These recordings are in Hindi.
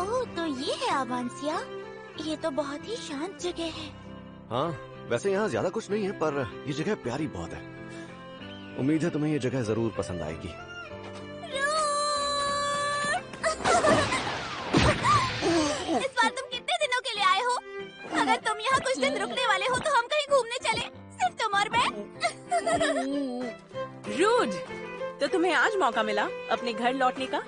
ओह, तो ये है आवांसिया। ये तो बहुत ही शांत जगह है। हाँ, वैसे यहाँ ज्यादा कुछ नहीं है, पर ये जगह प्यारी बहुत है। उम्मीद है तुम्हें ये जगह जरूर पसंद आएगी। इस बार तुम कितने दिनों के लिए आए हो? अगर तुम यहाँ कुछ दिन रुकने वाले हो तो हम कहीं घूमने चले, सिर्फ तुम और मैं। रूड, तो तुम्हें आज मौका मिला अपने घर लौटने का।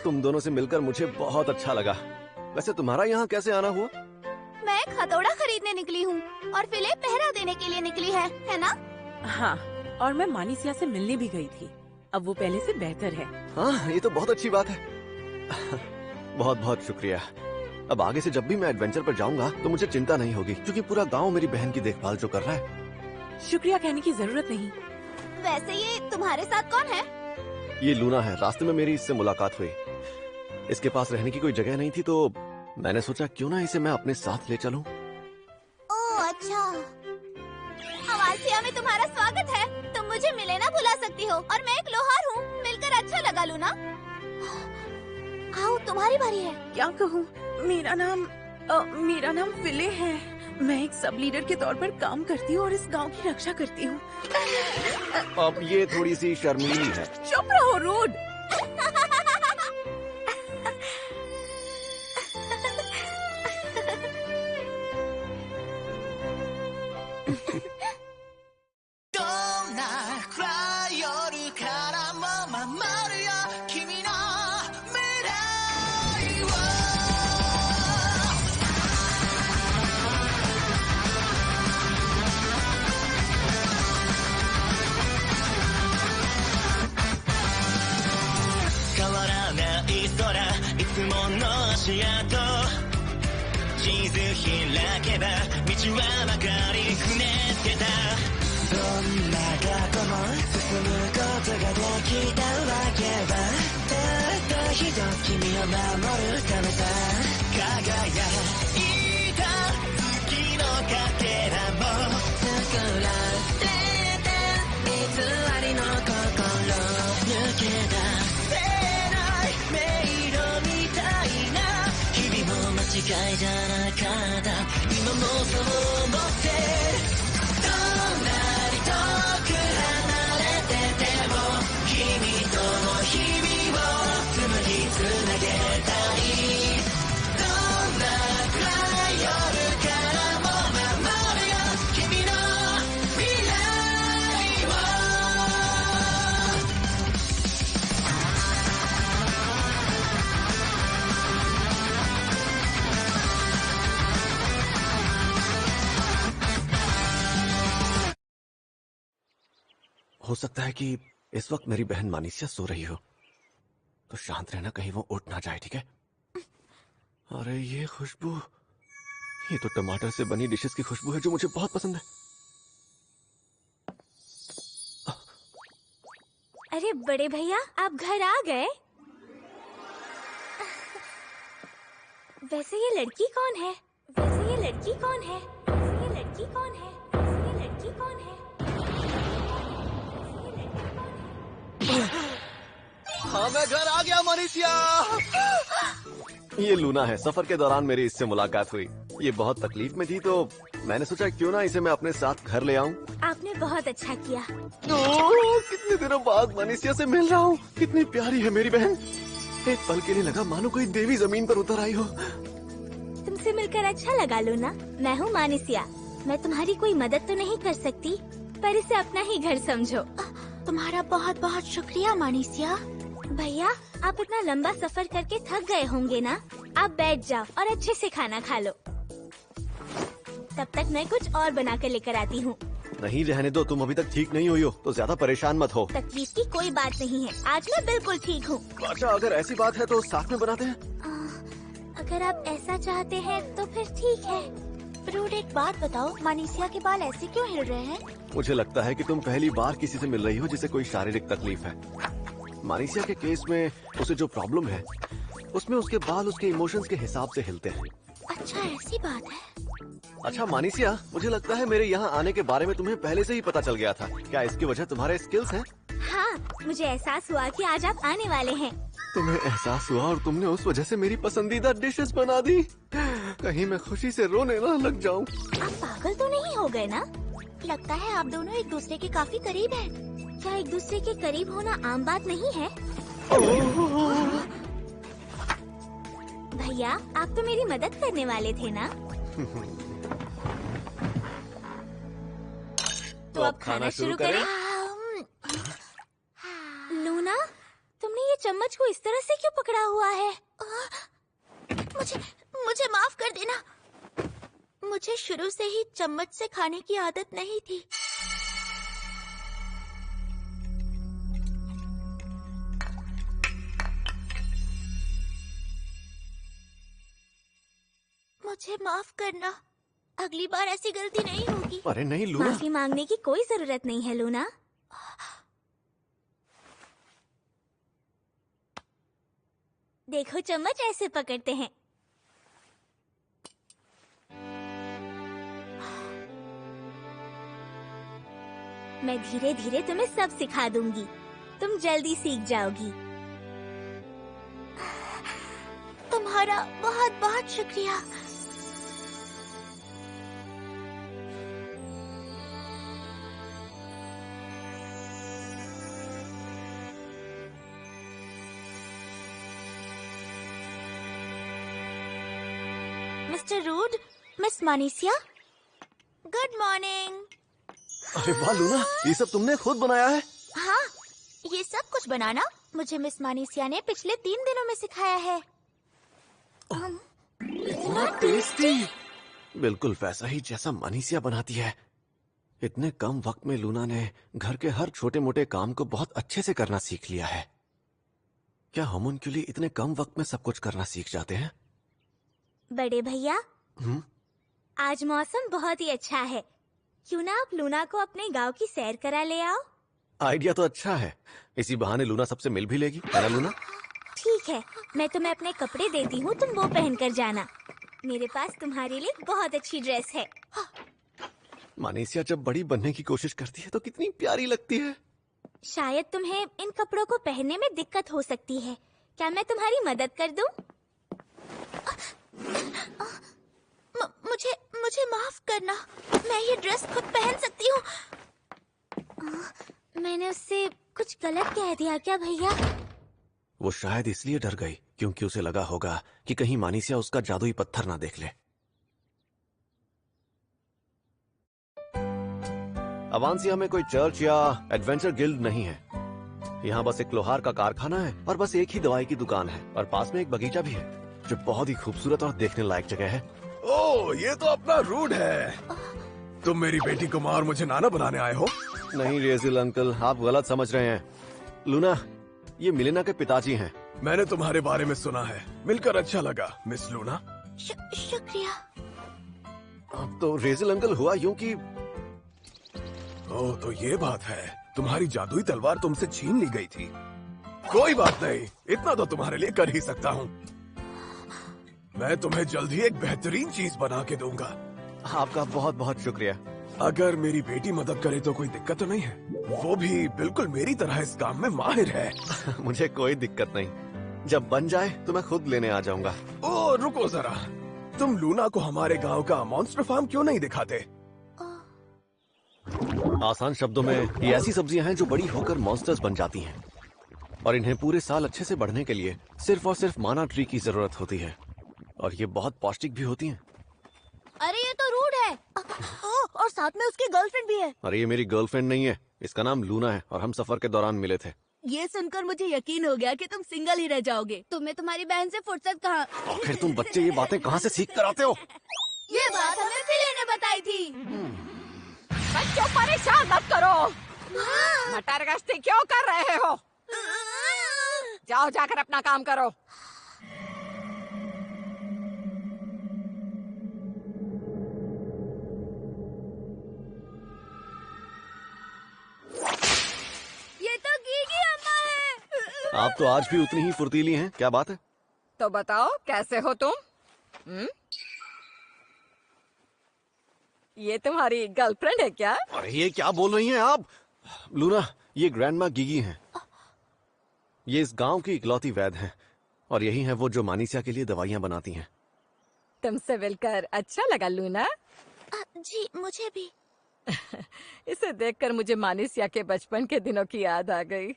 तुम दोनों से मिलकर मुझे बहुत अच्छा लगा। वैसे तुम्हारा यहाँ कैसे आना हुआ? मैं एक हथौड़ा खरीदने निकली हूँ और फिले पहरा देने के लिए निकली है ना? हाँ, और मैं मानिसिया से मिलने भी गई थी। अब वो पहले से बेहतर है। हाँ, ये तो बहुत अच्छी बात है। बहुत बहुत शुक्रिया। अब आगे से जब भी मैं एडवेंचर पर जाऊंगा तो मुझे चिंता नहीं होगी, क्योंकि पूरा गांव मेरी बहन की देखभाल जो कर रहा है। शुक्रिया कहने की जरूरत नहीं। वैसे ये तुम्हारे साथ कौन है? ये लूना है। रास्ते में मेरी इससे मुलाकात हुई। इसके पास रहने की कोई जगह नहीं थी, तो मैंने सोचा क्यों ना इसे मैं अपने साथ ले चलूं। ओह अच्छा। आवांसिया में तुम्हारा स्वागत है। तुम मुझे मिले ना भुला सकती हो, और मैं एक लोहार हूँ। मिलकर अच्छा लगा लूना। आओ, तुम्हारी बारी है। क्या कहूँ, मेरा नाम फिले है। मैं एक सब लीडर के तौर पर काम करती हूँ और इस गांव की रक्षा करती हूँ। अब ये थोड़ी सी शर्मीली है। चुप रहो रूड। हो सकता है कि इस वक्त मेरी बहन मानिसिया सो रही हो, तो शांत रहना, कहीं वो उठ ना जाए। ठीक है? अरे ये खुशबू, ये तो टमाटर से बनी डिशेस की खुशबू है जो मुझे बहुत पसंद है। अरे बड़े भैया, आप घर आ गए? वैसे ये लड़की कौन है? वैसे ये लड़की कौन है? वैसे ये लड़की कौन है? वैसे ये लड़की कौन है? हाँ, मैं घर आ गया मानिसिया। ये लूना है। सफर के दौरान मेरी इससे मुलाकात हुई। ये बहुत तकलीफ में थी, तो मैंने सोचा क्यों ना इसे मैं अपने साथ घर ले आऊं। आपने बहुत अच्छा किया। कितने दिनों बाद मानिसिया से मिल रहा हूँ। कितनी प्यारी है मेरी बहन। एक पल के लिए लगा मानो कोई देवी जमीन पर उतर आई हो। तुमसे मिलकर अच्छा लगा लूना। मैं हूँ मानिसिया। मैं तुम्हारी कोई मदद तो नहीं कर सकती, पर इसे अपना ही घर समझो। तुम्हारा बहुत बहुत शुक्रिया मानिसिया। भैया, आप इतना लंबा सफर करके थक गए होंगे ना? आप बैठ जाओ और अच्छे से खाना खा लो। तब तक मैं कुछ और बना कर लेकर आती हूँ। नहीं, रहने दो। तुम अभी तक ठीक नहीं हुई हो, तो ज्यादा परेशान मत हो। तकलीफ की कोई बात नहीं है। आज मैं बिल्कुल ठीक हूँ। अच्छा, अगर ऐसी बात है तो साथ में बनाते हैं। अगर आप ऐसा चाहते हैं तो फिर ठीक है। रूड, एक बात बताओ, मानिसिया के बाल ऐसे क्यों हिल रहे हैं? मुझे लगता है कि तुम पहली बार किसी से मिल रही हो जिसे कोई शारीरिक तकलीफ है। मानिसिया के केस में उसे जो प्रॉब्लम है, उसमें उसके बाल उसके इमोशंस के हिसाब से हिलते हैं। अच्छा, ऐसी बात है। अच्छा मानिसिया, मुझे लगता है मेरे यहाँ आने के बारे में तुम्हें पहले से ही पता चल गया था। क्या इसकी वजह तुम्हारे स्किल्स हैं? हाँ, मुझे एहसास हुआ कि आज आप आने वाले हैं। तुम्हें एहसास हुआ और तुमने उस वजह से मेरी पसंदीदा डिशेस बना दी। कहीं मैं खुशी से रोने ना लग जाऊं। आप पागल तो नहीं हो गए ना? लगता है आप दोनों एक दूसरे के काफी करीब हैं। क्या एक दूसरे के करीब होना आम बात नहीं है? भैया, आप तो मेरी मदद करने वाले थे ना? तो अब खाना शुरू करें? लूना, तुमने ये चम्मच को इस तरह से क्यों पकड़ा हुआ है? मुझे माफ कर देना। मुझे शुरू से ही चम्मच से खाने की आदत नहीं थी। मुझे माफ करना। अगली बार ऐसी गलती नहीं होगी। अरे नहीं लूना। माफी मांगने की कोई जरूरत नहीं है लूना। देखो चम्मच ऐसे पकड़ते हैं। मैं धीरे धीरे तुम्हें सब सिखा दूंगी। तुम जल्दी सीख जाओगी। तुम्हारा बहुत बहुत शुक्रिया। Mister Rude, miss Manisia, good morning. अरे वाह लूना, ये सब तुमने खुद बनाया है? हाँ, ये सब कुछ बनाना मुझे मिस मानिसिया ने पिछले 3 दिनों में सिखाया है। इतना टेस्टी, बिल्कुल वैसा ही जैसा मानिसिया बनाती है। इतने कम वक्त में लूना ने घर के हर छोटे मोटे काम को बहुत अच्छे से करना सीख लिया है। क्या होमुन्कुली इतने कम वक्त में सब कुछ करना सीख जाते हैं? बड़े भैया, आज मौसम बहुत ही अच्छा है। क्यों ना आप लूना को अपने गांव की सैर करा ले आओ? आइडिया तो अच्छा है। इसी बहाने लूना सबसे मिल भी लेगी, है ना लूना? ठीक है, मैं तुम्हें अपने कपड़े देती हूँ, तुम वो पहन कर जाना। मेरे पास तुम्हारे लिए बहुत अच्छी ड्रेस है। मानिसिया जब बड़ी बनने की कोशिश करती है तो कितनी प्यारी लगती है। शायद तुम्हें इन कपड़ों को पहनने में दिक्कत हो सकती है। क्या मैं तुम्हारी मदद कर दूं? मुझे माफ करना, मैं ये ड्रेस खुद पहन सकती हूँ। मैंने उससे कुछ गलत कह दिया क्या भैया? वो शायद इसलिए डर गई क्योंकि उसे लगा होगा कि कहीं मानिसिया उसका जादुई पत्थर ना देख ले। अवांसिया में कोई चर्च या एडवेंचर गिल्ड नहीं है। यहाँ बस एक लोहार का कारखाना है और बस एक ही दवाई की दुकान है और पास में एक बगीचा भी है जो बहुत ही खूबसूरत और देखने लायक जगह है। ओह, ये तो अपना रूड है। तुम मेरी बेटी को माँ और मुझे नाना बनाने आए हो? नहीं रेजिल अंकल, आप गलत समझ रहे हैं। लूना, ये मिलेना के पिताजी हैं। मैंने तुम्हारे बारे में सुना है, मिलकर अच्छा लगा मिस लूना। शुक्रिया। अब तो रेजिल अंकल हुआ यूं कि ओह, तो ये बात है, तुम्हारी जादुई तलवार तुमसे छीन ली गई थी। कोई बात नहीं, इतना तो तुम्हारे लिए कर ही सकता हूँ। मैं तुम्हें जल्द ही एक बेहतरीन चीज बना के दूंगा। आपका बहुत बहुत शुक्रिया। अगर मेरी बेटी मदद करे तो कोई दिक्कत तो नहीं है? वो भी बिल्कुल मेरी तरह इस काम में माहिर है। मुझे कोई दिक्कत नहीं, जब बन जाए तो मैं खुद लेने आ जाऊंगा। ओह, रुको जरा, तुम लूना को हमारे गांव का मॉन्स्टर फार्म क्यों नहीं दिखाते? आसान शब्दों में, ये ऐसी सब्जियां हैं जो बड़ी होकर मॉन्स्टर्स बन जाती हैं और इन्हें पूरे साल अच्छे से बढ़ने के लिए सिर्फ और सिर्फ माना ट्री की जरूरत होती है और ये बहुत पौष्टिक भी होती हैं। अरे ये तो रूड है। और साथ में उसकी गर्लफ्रेंड भी है। अरे ये मेरी गर्लफ्रेंड नहीं है, इसका नाम लूना है और हम सफर के दौरान मिले थे। ये सुनकर मुझे यकीन हो गया कि तुम सिंगल ही रह जाओगे। तुम्हें तुम्हारी बहन से फुर्सत कहाँ? आखिर तुम बच्चे ये बातें कहाँ से सीख कर आते हो? ये बात हमें फिले ने बताई थी। बच्चों परेशान मत करो। मटर गश्ती क्यों कर रहे हो? जाओ जाकर अपना काम करो। ये तो गीगी अम्मा है। आप तो आज भी उतनी ही फुर्तीली हैं, क्या बात है? तो बताओ कैसे हो तुम? ये तुम्हारी गर्लफ्रेंड है क्या? अरे ये क्या बोल रही हैं आप? लूना, ये ग्रैंडमा गिगी हैं। ये इस गांव की इकलौती वैद्य हैं और यही हैं वो जो मानीसिया के लिए दवाइयां बनाती हैं। तुमसे मिलकर अच्छा लगा लूना। जी मुझे भी। इसे देखकर मुझे मानीसिया के बचपन के दिनों की याद आ गई।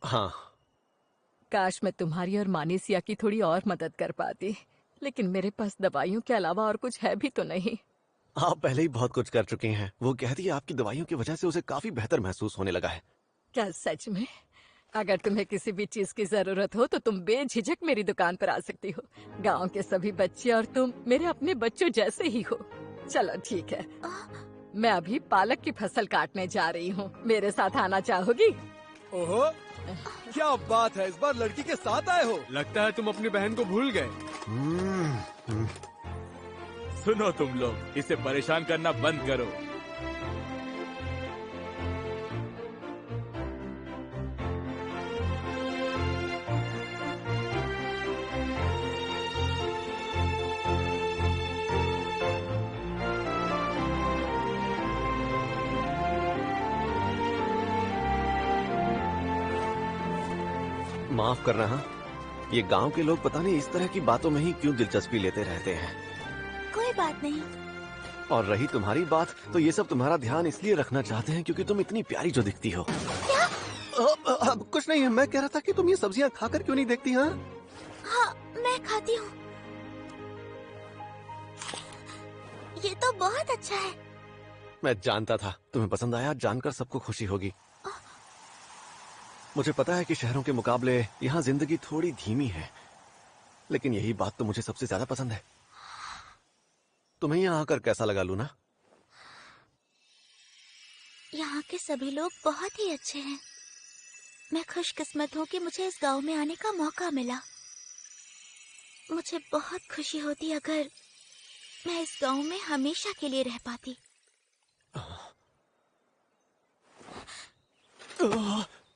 हाँ, काश मैं तुम्हारी और मानीसिया की थोड़ी और मदद कर पाती, लेकिन मेरे पास दवाइयों के अलावा और कुछ है भी तो नहीं। आप पहले ही बहुत कुछ कर चुके हैं। वो कहती है आपकी दवाइयों की वजह से उसे काफी बेहतर महसूस होने लगा है। क्या सच में? अगर तुम्हें किसी भी चीज की जरूरत हो तो तुम बेझिझक मेरी दुकान पर आ सकती हो। गांव के सभी बच्चे और तुम मेरे अपने बच्चों जैसे ही हो। चलो ठीक है, मैं अभी पालक की फसल काटने जा रही हूँ। मेरे साथ आना चाहोगी? ओहो, क्या बात है, इस बार लड़की के साथ आए हो। लगता है तुम अपनी बहन को भूल गए। सुनो तुम लोग, इसे परेशान करना बंद करो। माफ करना। हाँ, ये गांव के लोग पता नहीं इस तरह की बातों में ही क्यों दिलचस्पी लेते रहते हैं। कोई बात नहीं। और रही तुम्हारी बात, तो ये सब तुम्हारा ध्यान इसलिए रखना चाहते हैं क्योंकि तुम इतनी प्यारी जो दिखती हो। क्या? कुछ नहीं है, मैं कह रहा था कि तुम ये सब्जियां खाकर क्यों नहीं देखती? हाँ हाँ, मैं खाती हूँ। ये तो बहुत अच्छा है। मैं जानता था तुम्हें पसंद आया। जानकर सबको खुशी होगी। मुझे पता है कि शहरों के मुकाबले यहाँ जिंदगी थोड़ी धीमी है, लेकिन यही बात तो मुझे सबसे ज्यादा पसंद है। तुम्हें यहाँ आकर कैसा लगा लूना? यहाँ के सभी लोग बहुत ही अच्छे हैं। मैं खुशकिस्मत हूँ कि मुझे इस गांव में आने का मौका मिला। मुझे बहुत खुशी होती अगर मैं इस गांव में हमेशा के लिए रह पाती।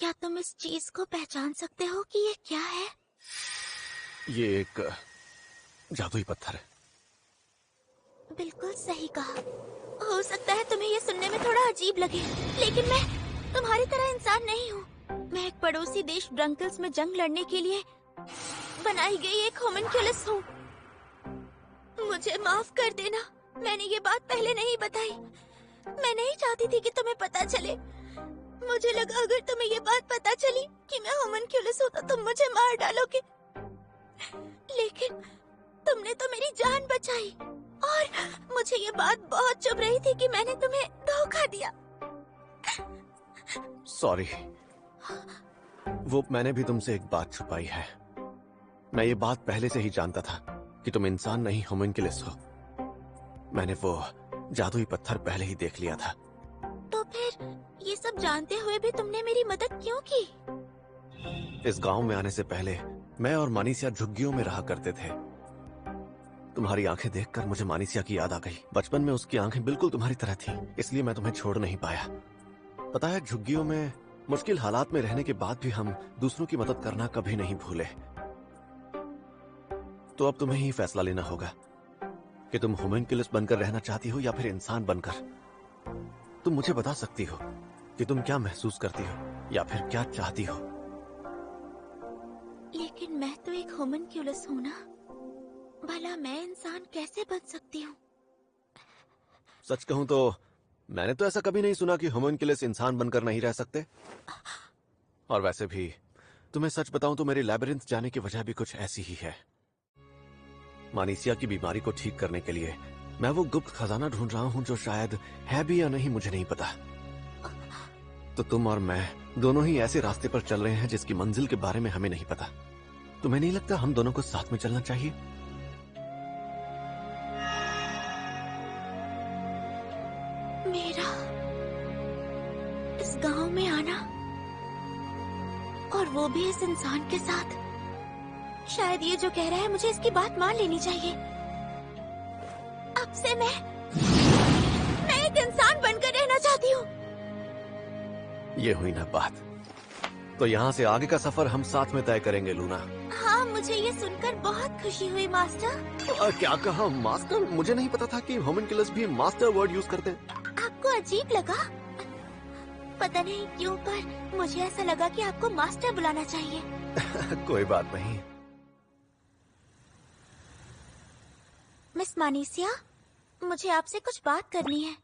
क्या तुम इस चीज को पहचान सकते हो कि ये क्या है? ये एक जादुई पत्थर है। बिल्कुल सही कहा। हो सकता है तुम्हें ये सुनने में थोड़ा अजीब लगे, लेकिन मैं तुम्हारी तरह इंसान नहीं हूँ। मैं एक पड़ोसी देश ब्रंकल्स में जंग लड़ने के लिए बनाई गई एक होमनक्यूलस हूँ। मुझे माफ कर देना, मैंने ये बात पहले नहीं बताई। मैं नहीं चाहती थी कि तुम्हें पता चले। मुझे लगा अगर तुम्हें ये बात पता चली कि मैं होमनक्यूलस हूँ तो तुम मुझे मार डालोगे, लेकिन तुमने तो मेरी जान बचाई। और मुझे ये बात बहुत चुभ रही थी कि मैंने तुम्हें धोखा दिया। सॉरी, वो मैंने भी तुमसे एक बात छुपाई है। मैं ये बात पहले से ही जानता था कि तुम इंसान नहीं होमनक्यूलस हो। मैंने वो जादुई पत्थर पहले ही देख लिया था। तो फिर ये सब जानते हुए भी तुमने मेरी मदद क्यों की? इस गांव में आने से पहले मैं और मानीसिया झुग्गियों में रहा करते थे। तुम्हारी आंखें देखकर मुझे मानीसिया की याद आ गई। बचपन में उसकी आंखें बिल्कुल तुम्हारी तरह थीं, इसलिए मैं तुम्हें छोड़ नहीं पाया। पता है, झुग्गियों में मुश्किल हालात में रहने के बाद भी हम दूसरों की मदद करना कभी नहीं भूले। तो अब तुम्हें ही फैसला लेना होगा कि तुम होमनक्यूलस बनकर रहना चाहती हो या फिर इंसान बनकर। तुम मुझे बता सकती हो कि तुम क्या महसूस करती हो या फिर क्या चाहती हो। लेकिन मैं तो एक होमनक्यूलस हूँ ना, भला मैं इंसान कैसे बन सकती हूँ? सच कहूं तो मैंने तो ऐसा कभी नहीं सुना कि होमनक्यूलस इंसान बनकर नहीं रह सकते। और वैसे भी तुम्हें सच बताऊं तो मेरे लैबिरिंथ जाने की वजह भी कुछ ऐसी ही है। मानीसिया की बीमारी को ठीक करने के लिए मैं वो गुप्त खजाना ढूंढ रहा हूं जो शायद है भी या नहीं मुझे नहीं पता। तो तुम और मैं दोनों ही ऐसे रास्ते पर चल रहे हैं जिसकी मंजिल के बारे में हमें नहीं पता। तुम्हें नहीं लगता हम दोनों को साथ में चलना चाहिए? मेरा इस गांव में आना, और वो भी इस इंसान के साथ। शायद ये जो कह रहा है मुझे इसकी बात मान लेनी चाहिए। अब से मैं एक इंसान बनकर रहना चाहती हूँ। ये हुई ना बात। तो यहाँ से आगे का सफर हम साथ में तय करेंगे लूना। हाँ, मुझे ये सुनकर बहुत खुशी हुई मास्टर। क्या कहा मास्टर? मुझे नहीं पता था कि होमिनकुलस भी मास्टर वर्ड यूज करते हैं। आपको अजीब लगा? पता नहीं क्यों, पर मुझे ऐसा लगा कि आपको मास्टर बुलाना चाहिए। कोई बात नहीं। मिस मानीसिया, मुझे आपसे कुछ बात करनी है।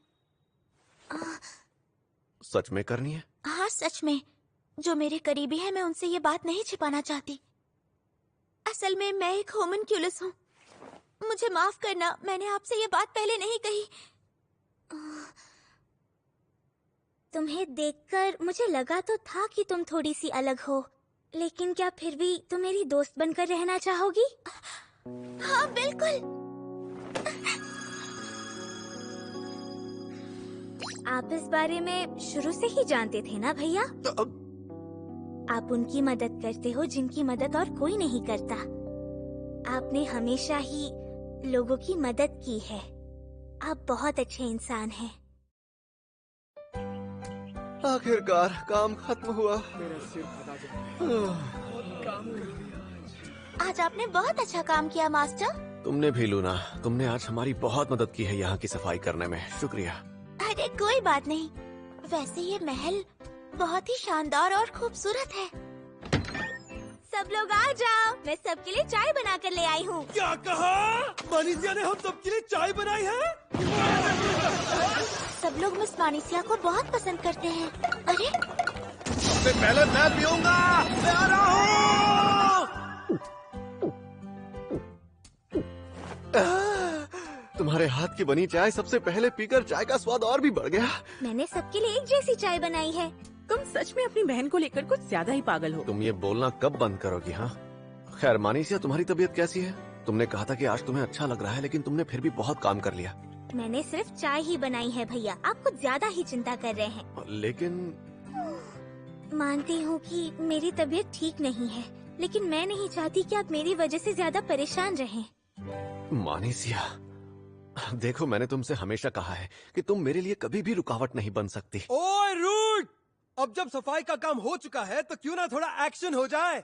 सच में करनी है? हाँ, सच में। जो मेरे करीबी हैं, मैं उनसे ये बात नहीं छिपाना चाहती। असल में मैं एक होमिनक्यूलस हूँ। मुझे माफ करना, मैंने आपसे ये बात पहले नहीं कही। तुम्हें देखकर मुझे लगा तो था कि तुम थोड़ी सी अलग हो, लेकिन क्या फिर भी तुम मेरी दोस्त बनकर रहना चाहोगी? हाँ, बिल्कुल। आप इस बारे में शुरू से ही जानते थे ना भैया? आप उनकी मदद करते हो जिनकी मदद और कोई नहीं करता। आपने हमेशा ही लोगों की मदद की है। आप बहुत अच्छे इंसान हैं। आखिरकार काम खत्म हुआ। आज आपने बहुत अच्छा काम किया मास्टर। तुमने भी लूना, तुमने आज हमारी बहुत मदद की है यहाँ की सफाई करने में। शुक्रिया। अरे कोई बात नहीं। वैसे ये महल बहुत ही शानदार और खूबसूरत है। सब लोग आ जाओ, मैं सबके लिए चाय बना कर ले आई हूँ। क्या कहा? मानीसिया ने हम सबके लिए चाय बनाई है? सब लोग मिस मानीसिया को बहुत पसंद करते हैं। अरे सबसे पहले मैं पीऊंगा। मैं आ रहा हूँ। तुम्हारे हाथ की बनी चाय सबसे पहले पीकर चाय का स्वाद और भी बढ़ गया। मैंने सबके लिए एक जैसी चाय बनाई है। तुम सच में अपनी बहन को लेकर कुछ ज्यादा ही पागल हो। तुम ये बोलना कब बंद करोगी? हाँ, खैर मानीसिया, तुम्हारी तबीयत कैसी है? तुमने कहा था कि आज तुम्हें अच्छा लग रहा है, लेकिन तुमने फिर भी बहुत काम कर लिया। मैंने सिर्फ चाय ही बनाई है भैया, आप कुछ ज्यादा ही चिंता कर रहे हैं। लेकिन मानती हूँ कि मेरी तबीयत ठीक नहीं है, लेकिन मैं नहीं चाहती कि आप मेरी वजह से ज्यादा परेशान रहें। मानीसिया, देखो मैंने तुमसे हमेशा कहा है कि तुम मेरे लिए कभी भी रुकावट नहीं बन सकती। ओए रूट! अब जब सफाई का काम हो चुका है तो क्यों ना थोड़ा एक्शन हो जाए?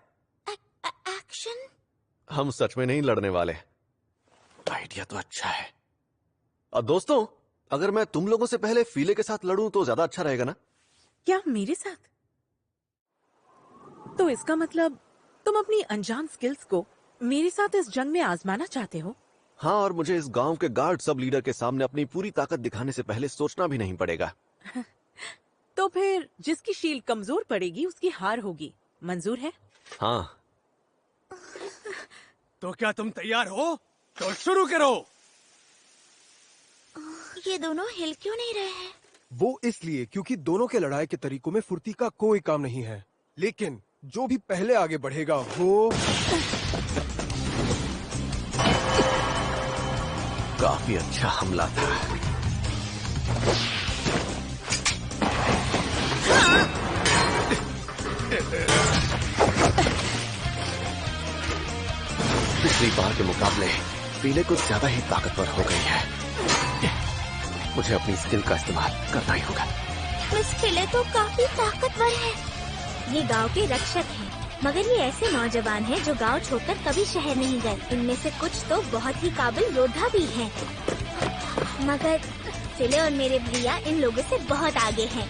एक्शन? हम सच में नहीं लड़ने वाले। आइडिया तो अच्छा है। और दोस्तों, अगर मैं तुम लोगों से पहले फीले के साथ लड़ूं तो ज्यादा अच्छा रहेगा ना? क्या मेरे साथ? तो इसका मतलब तुम अपनी अनजान स्किल्स को मेरे साथ इस जंग में आजमाना चाहते हो? हाँ, और मुझे इस गांव के गार्ड सब लीडर के सामने अपनी पूरी ताकत दिखाने से पहले सोचना भी नहीं पड़ेगा। तो फिर जिसकी शील्ड कमजोर पड़ेगी उसकी हार होगी। मंजूर है? हाँ। तो क्या तुम तैयार हो? तो शुरू करो। ये दोनों हिल क्यों नहीं रहे हैं? वो इसलिए क्योंकि दोनों के लड़ाई के तरीकों में फुर्ती का कोई काम नहीं है, लेकिन जो भी पहले आगे बढ़ेगा वो काफी अच्छा हमला था। पिछली बार के मुकाबले पीले कुछ ज्यादा ही ताकतवर हो गई है। मुझे अपनी स्किल का इस्तेमाल करना ही होगा। मिस फिले तो काफी ताकतवर है। ये गांव के रक्षक हैं, मगर ये ऐसे नौजवान हैं जो गांव छोड़कर कभी शहर नहीं गए। इनमें से कुछ तो बहुत ही काबिल योद्धा भी हैं, मगर फिले और मेरे भैया इन लोगों से बहुत आगे हैं।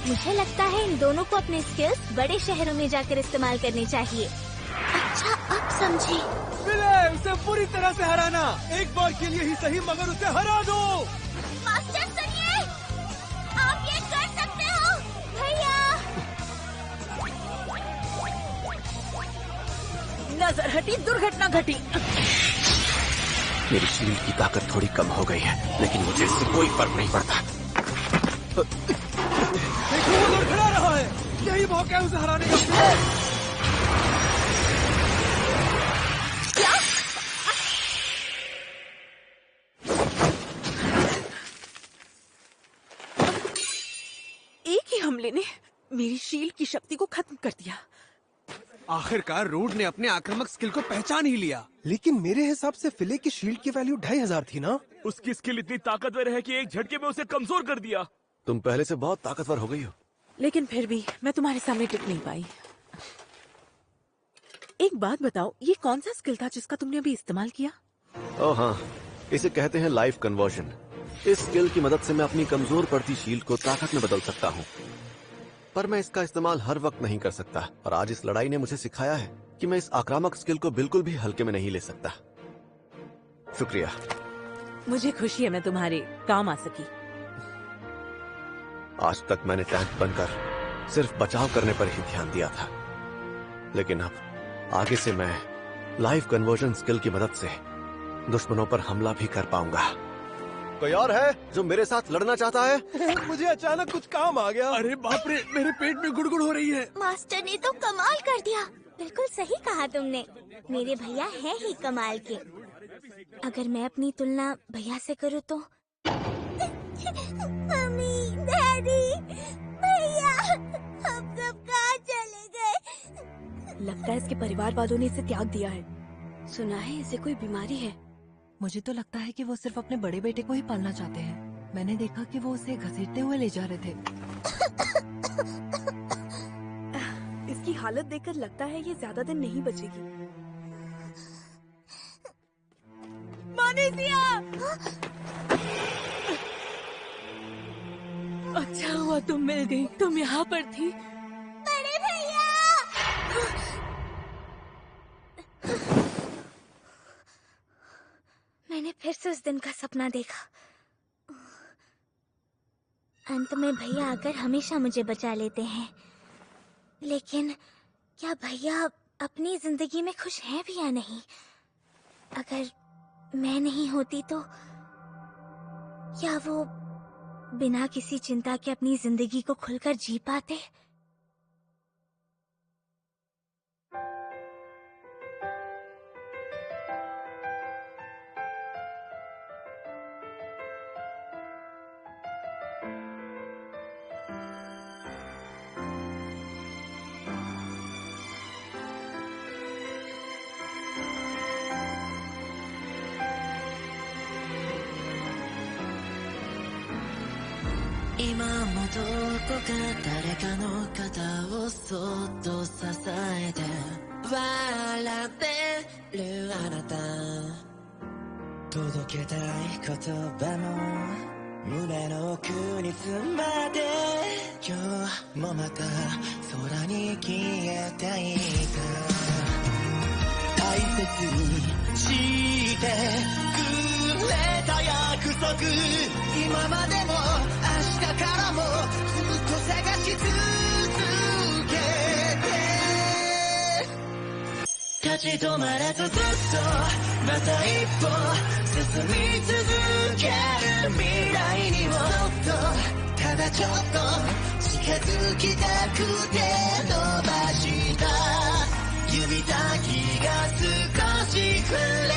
मुझे लगता है इन दोनों को अपने स्किल्स बड़े शहरों में जाकर इस्तेमाल करने चाहिए। अच्छा, अब समझी। फिले, उसे पूरी तरह से हराना। एक बार के लिए ही सही, मगर उसे हरा दो। मास्टर सुनिए, आप ये कर सकते हो भैया। नजर हटी, दुर्घटना घटी। मेरी शील्ड की ताकत थोड़ी कम हो गई है, लेकिन मुझे इससे कोई फर्क नहीं पड़ता। देखो, वो लड़खड़ा रहा है। यही मौका है उसे हराने का। एक ही हमले ने मेरी शील्ड की शक्ति को खत्म कर दिया। आखिरकार रूट ने अपने आक्रामक स्किल को पहचान ही लिया। लेकिन मेरे हिसाब से फिले की शील्ड की वैल्यू 2500 थी ना? उसकी स्किल इतनी ताकतवर है कि एक झटके में उसे कमजोर कर दिया। तुम पहले से बहुत ताकतवर हो गई हो। लेकिन फिर भी मैं तुम्हारे सामने टिक नहीं पाई। एक बात बताओ, ये कौन सा स्किल था जिसका तुमने अभी इस्तेमाल किया? ओह हाँ, इसे कहते हैं लाइफ कन्वर्जन। इस स्किल की मदद से मैं अपनी कमजोर पड़ती शील्ड को ताकत में बदल सकता हूँ, पर मैं इसका इस्तेमाल हर वक्त नहीं कर सकता। और आज इस लड़ाई ने मुझे सिखाया है कि मैं इस आक्रामक स्किल को बिल्कुल भी हल्के में नहीं ले सकता। शुक्रिया। मुझे खुशी है मैं तुम्हारे काम आ सकी। आज तक मैंने टैंक बनकर सिर्फ बचाव करने पर ही ध्यान दिया था, लेकिन अब आगे से मैं लाइफ कन्वर्जन स्किल की मदद से दुश्मनों पर हमला भी कर पाऊंगा। कोई और है जो मेरे साथ लड़ना चाहता है? मुझे अचानक कुछ काम आ गया। अरे बाप रे, मेरे पेट में गुड़गुड़ हो रही है। मास्टर ने तो कमाल कर दिया। बिल्कुल सही कहा तुमने, मेरे भैया हैं ही कमाल के। अगर मैं अपनी तुलना भैया से करूँ तो मम्मी, डैडी, भैया, हम सब कहाँ चले गए? लगता है इसके परिवार वालों ने इसे त्याग दिया है। सुना है इसे कोई बीमारी है। मुझे तो लगता है कि वो सिर्फ अपने बड़े बेटे को ही पालना चाहते हैं। मैंने देखा कि वो उसे घसीटते हुए ले जा रहे थे। इसकी हालत देखकर लगता है ये ज्यादा दिन नहीं बचेगी। मानेसिया! अच्छा हुआ तुम मिल गई। तुम यहाँ पर थी। बड़े भैया! मैंने फिर से उस दिन का सपना देखा। अंत में भैया आकर हमेशा मुझे बचा लेते हैं, लेकिन क्या भैया अपनी जिंदगी में खुश हैं भी या नहीं? अगर मैं नहीं होती तो क्या वो बिना किसी चिंता के अपनी जिंदगी को खुलकर जी पाते?今もどこか誰かの肩をそっと支えて笑ってるあなた、届けたい言葉も胸の奥に詰まって今日もまた空に消えていた。大切にしてくれた約束、今までも明日からもずっと探し続けて、立ち止まらずずっとまた一歩進み続ける未来にもそっとただちょっと近づきたくて伸ばした指先が少し触れ